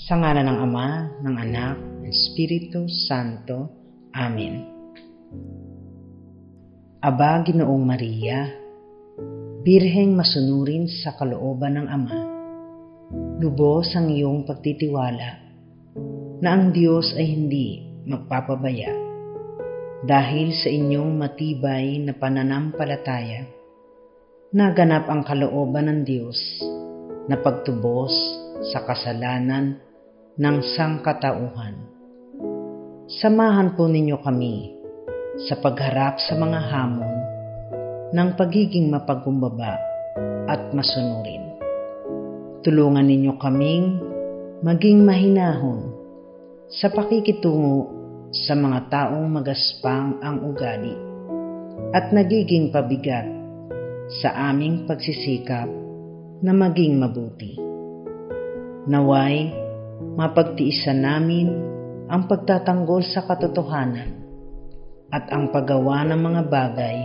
Sa ngalan ng Ama, ng Anak, ng Espiritu Santo. Amen. Aba, Ginoong Maria, Birheng masunurin sa kalooban ng Ama, lubos ang iyong pagtitiwala na ang Diyos ay hindi magpapabaya dahil sa inyong matibay na pananampalataya. Naganap ang kalooban ng Diyos na pagtubos sa kasalanan ng sangkatauhan. Samahan po ninyo kami sa pagharap sa mga hamon ng pagiging mapagkumbaba at masunurin. Tulungan ninyo kaming maging mahinahon sa pakikitungo sa mga taong magaspang ang ugali at nagiging pabigat sa aming pagsisikap na maging mabuti. Naway, mapagtiisan namin ang pagtatanggol sa katotohanan at ang paggawa ng mga bagay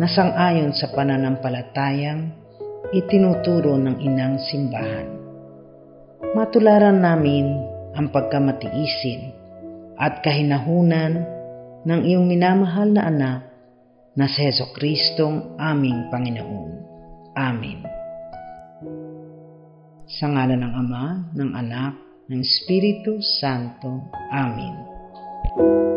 na sang-ayon sa pananampalatayang itinuturo ng Inang Simbahan. Matularan namin ang pagkamatiisin at kahinahunan ng iyong minamahal na anak na si Jesucristong aming Panginoon. Amen. Sa ngalan ng Ama, ng Anak, ng Espiritu Santo. Amen.